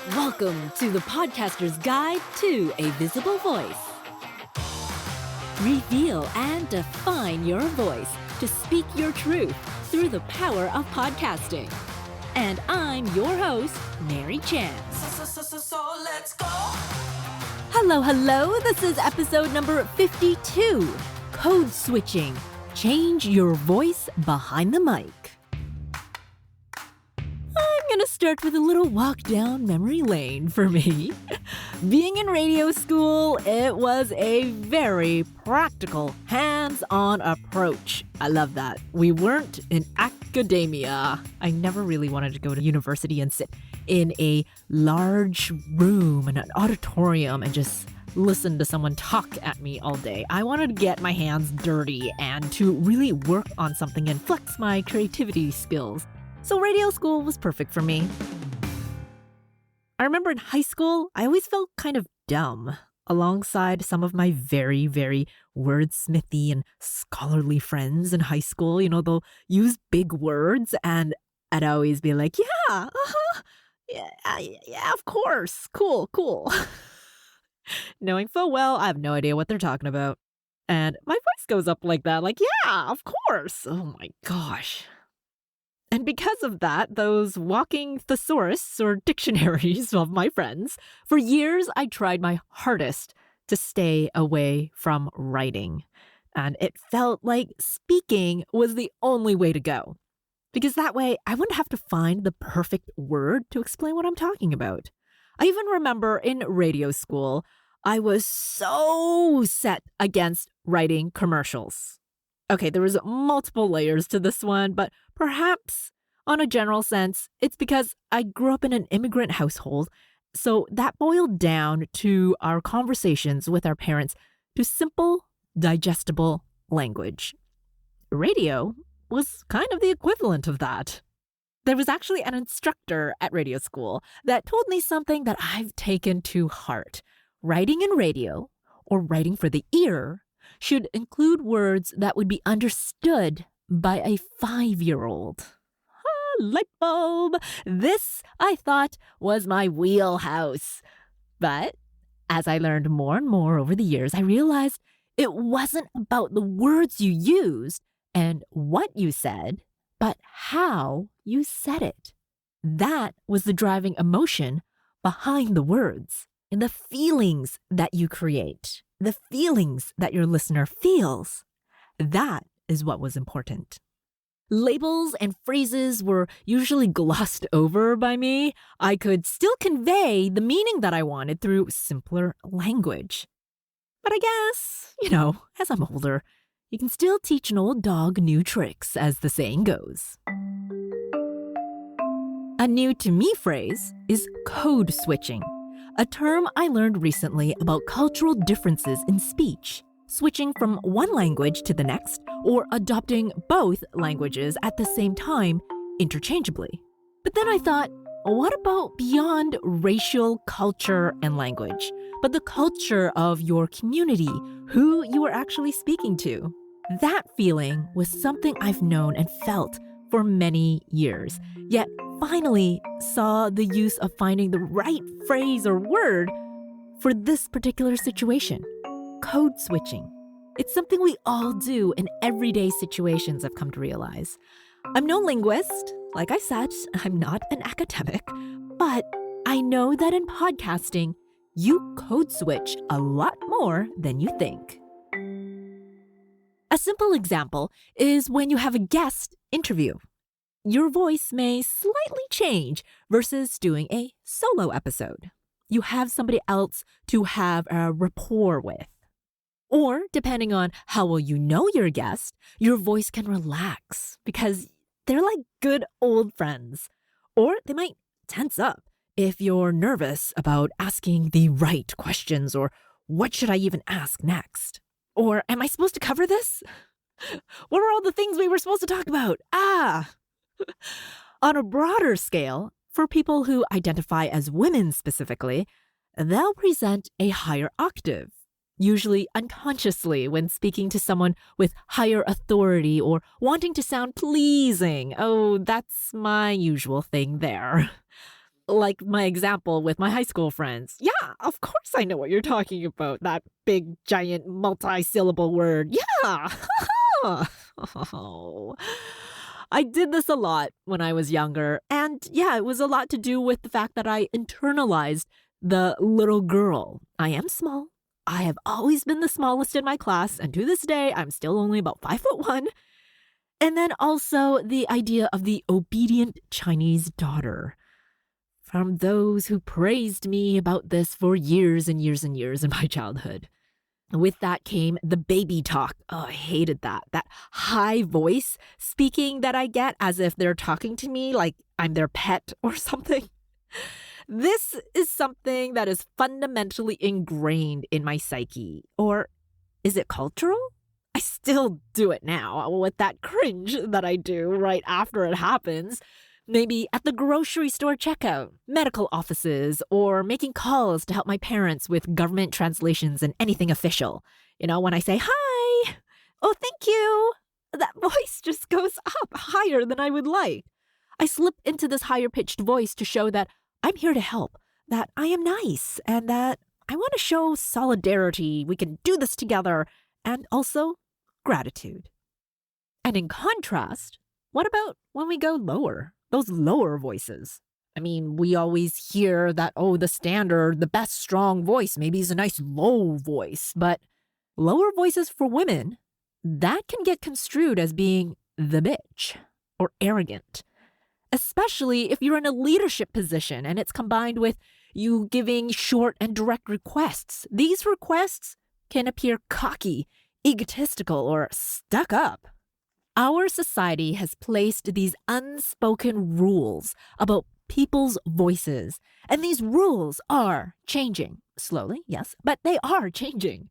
Welcome to the Podcaster's Guide to a Visible Voice. Reveal and define your voice to speak your truth through the power of podcasting. And I'm your host, Mary Chan. So let's go. Hello. This is episode number 52, Code Switching. Change your voice behind the mic. I'm going to start with a little walk down memory lane for me. Being in radio school, it was a very practical, hands-on approach. I love that. We weren't in academia. I never really wanted to go to university and sit in a large room in an auditorium and just listen to someone talk at me all day. I wanted to get my hands dirty and to really work on something and flex my creativity skills. So radio school was perfect for me. I remember in high school, I always felt kind of dumb alongside some of my very, very wordsmithy and scholarly friends in high school. You know, they'll use big words and I'd always be like, yeah, of course, cool. Knowing full well, I have no idea what they're talking about. And my voice goes up like that, like, yeah, of course. Oh my gosh. And because of that, those walking thesaurus or dictionaries of my friends, for years I tried my hardest to stay away from writing. And it felt like speaking was the only way to go. Because that way I wouldn't have to find the perfect word to explain what I'm talking about. I even remember in radio school, I was so set against writing commercials. Okay, there was multiple layers to this one, but perhaps on a general sense, it's because I grew up in an immigrant household, so that boiled down to our conversations with our parents to simple, digestible language. Radio was kind of the equivalent of that. There was actually an instructor at radio school that told me something that I've taken to heart. Writing in radio, or writing for the ear, should include words that would be understood by a 5-year-old. Light bulb! This, I thought, was my wheelhouse. But as I learned more and more over the years, I realized it wasn't about the words you used and what you said, but how you said it. That was the driving emotion behind the words and the feelings that you create. The feelings that your listener feels. That is what was important. Labels and phrases were usually glossed over by me. I could still convey the meaning that I wanted through simpler language. But I guess, as I'm older, you can still teach an old dog new tricks, as the saying goes. A new to me phrase is code switching. A term I learned recently about cultural differences in speech, switching from one language to the next, or adopting both languages at the same time, interchangeably. But then I thought, what about beyond racial culture and language, but the culture of your community, who you are actually speaking to? That feeling was something I've known and felt for many years, yet finally saw the use of finding the right phrase or word for this particular situation. Code switching. It's something we all do in everyday situations, I've come to realize. I'm no linguist. Like I said, I'm not an academic, but I know that in podcasting, you code switch a lot more than you think. A simple example is when you have a guest interview. Your voice may slightly change versus doing a solo episode. You have somebody else to have a rapport with. Or, depending on how well you know your guest, your voice can relax because they're like good old friends. Or they might tense up if you're nervous about asking the right questions, or what should I even ask next? Or am I supposed to cover this? What are all the things we were supposed to talk about? On a broader scale, for people who identify as women specifically, they'll present a higher octave, usually unconsciously when speaking to someone with higher authority or wanting to sound pleasing. Oh, that's my usual thing there. Like my example with my high school friends. Yeah, of course I know what you're talking about. That big, giant, multi-syllable word. Yeah. Oh. I did this a lot when I was younger. And yeah, it was a lot to do with the fact that I internalized the little girl. I am small. I have always been the smallest in my class. And to this day, I'm still only about 5'1". And then also the idea of the obedient Chinese daughter. From those who praised me about this for years and years and years in my childhood. With that came the baby talk. Oh, I hated that. That high voice speaking that I get as if they're talking to me like I'm their pet or something. This is something that is fundamentally ingrained in my psyche. Or is it cultural? I still do it now with that cringe that I do right after it happens. Maybe at the grocery store checkout, medical offices, or making calls to help my parents with government translations and anything official. You know, when I say, hi, oh, thank you, that voice just goes up higher than I would like. I slip into this higher pitched voice to show that I'm here to help, that I am nice, and that I want to show solidarity. We can do this together, and also gratitude. And in contrast, what about when we go lower? Those lower voices. I mean, we always hear that, oh, the standard, the best strong voice, maybe is a nice low voice. But lower voices for women, that can get construed as being the bitch or arrogant. Especially if you're in a leadership position and it's combined with you giving short and direct requests. These requests can appear cocky, egotistical, or stuck up. Our society has placed these unspoken rules about people's voices, and these rules are changing. Slowly, yes, but they are changing.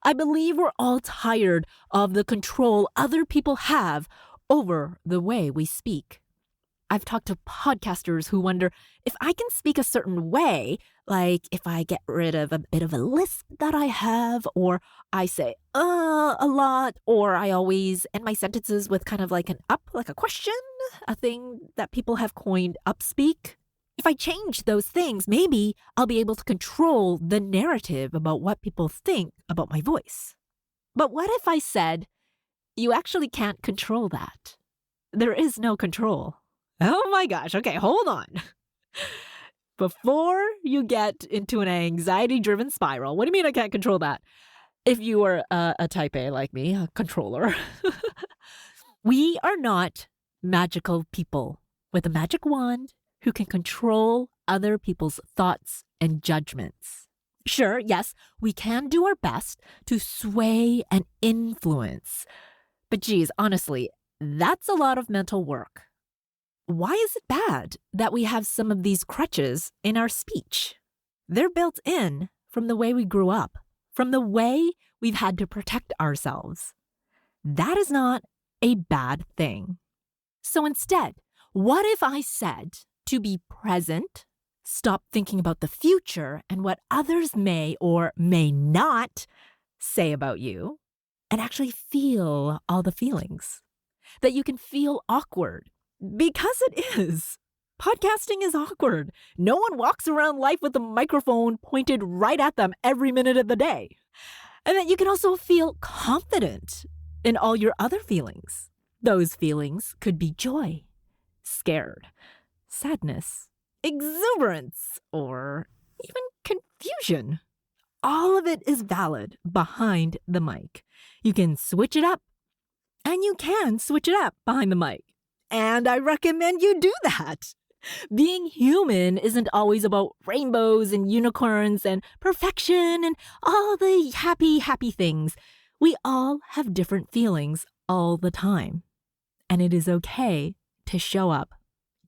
I believe we're all tired of the control other people have over the way we speak. I've talked to podcasters who wonder if I can speak a certain way, like if I get rid of a bit of a lisp that I have, or I say a lot, or I always end my sentences with kind of like an up, like a question, a thing that people have coined upspeak. If I change those things, maybe I'll be able to control the narrative about what people think about my voice. But what if I said, you actually can't control that? There is no control. Oh my gosh, okay, hold on. Before you get into an anxiety-driven spiral, what do you mean I can't control that? If you are a type A like me, a controller, we are not magical people with a magic wand who can control other people's thoughts and judgments. Sure, yes, we can do our best to sway and influence. But geez, honestly, that's a lot of mental work. Why is it bad that we have some of these crutches in our speech? They're built in from the way we grew up, from the way we've had to protect ourselves. That is not a bad thing. So instead, what if I said to be present, stop thinking about the future and what others may or may not say about you, and actually feel all the feelings? That you can feel awkward. Because it is. Podcasting is awkward. No one walks around life with a microphone pointed right at them every minute of the day. And that you can also feel confident in all your other feelings. Those feelings could be joy, scared, sadness, exuberance, or even confusion. All of it is valid behind the mic. You can switch it up, and you can switch it up behind the mic. And I recommend you do that. Being human isn't always about rainbows and unicorns and perfection and all the happy, happy things. We all have different feelings all the time. And it is okay to show up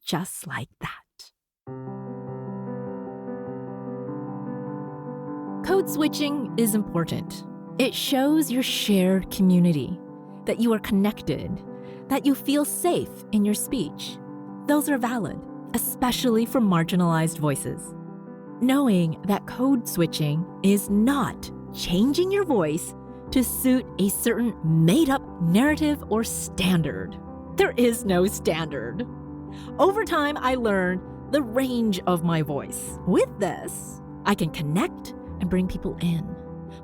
just like that. Code switching is important. It shows your shared community, that you are connected, that you feel safe in your speech. Those are valid, especially for marginalized voices. Knowing that code switching is not changing your voice to suit a certain made-up narrative or standard. There is no standard. Over time, I learned the range of my voice. With this, I can connect and bring people in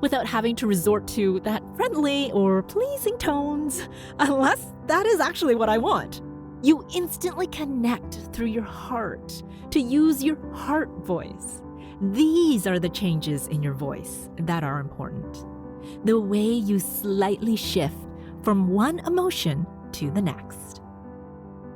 without having to resort to that friendly or pleasing tones, unless that is actually what I want. You instantly connect through your heart to use your heart voice. These are the changes in your voice that are important. The way you slightly shift from one emotion to the next.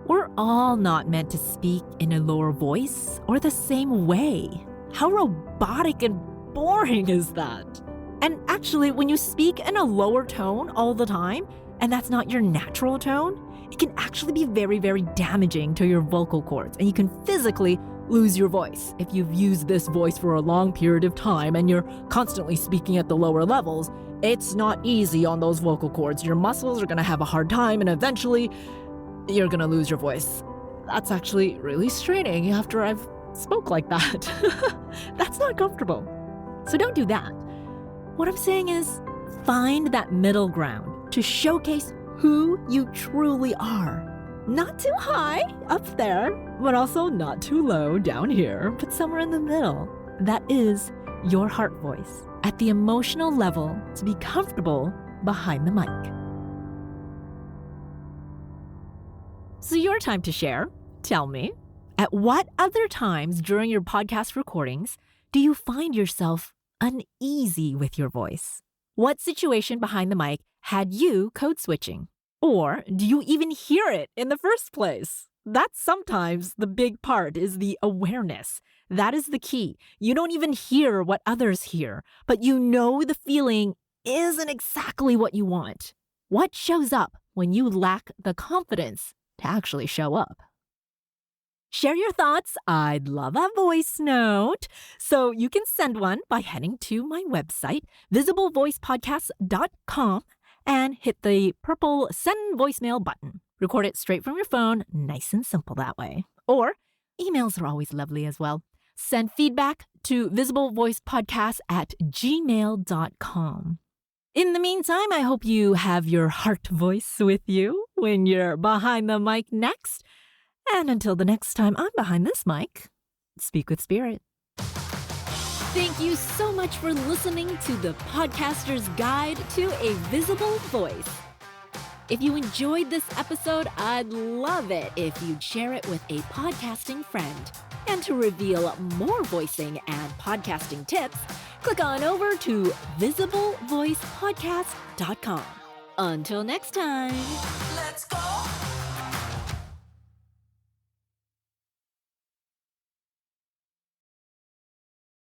We're all not meant to speak in a lower voice or the same way. How robotic and boring is that? And actually, when you speak in a lower tone all the time, and that's not your natural tone, it can actually be very, very damaging to your vocal cords, and you can physically lose your voice. If you've used this voice for a long period of time and you're constantly speaking at the lower levels, it's not easy on those vocal cords. Your muscles are gonna have a hard time, and eventually you're gonna lose your voice. That's actually really straining after I've spoke like that. That's not comfortable. So don't do that. What I'm saying is, find that middle ground to showcase who you truly are. Not too high up there, but also not too low down here, but somewhere in the middle. That is your heart voice at the emotional level to be comfortable behind the mic. So your time to share. Tell me, at what other times during your podcast recordings do you find yourself uneasy with your voice? What situation behind the mic had you code switching? Or do you even hear it in the first place? That's sometimes the big part, is the awareness. That is the key. You don't even hear what others hear, but you know the feeling isn't exactly what you want. What shows up when you lack the confidence to actually show up? Share your thoughts. I'd love a voice note. So you can send one by heading to my website, visiblevoicepodcast.com, and hit the purple send voicemail button. Record it straight from your phone, nice and simple that way. Or emails are always lovely as well. Send feedback to visiblevoicepodcast@gmail.com. In the meantime, I hope you have your heart voice with you when you're behind the mic next. And until the next time I'm behind this mic, speak with spirit. Thank you so much for listening to the Podcaster's Guide to a Visible Voice. If you enjoyed this episode, I'd love it if you'd share it with a podcasting friend. And to reveal more voicing and podcasting tips, click on over to visiblevoicepodcast.com. Until next time. Let's go.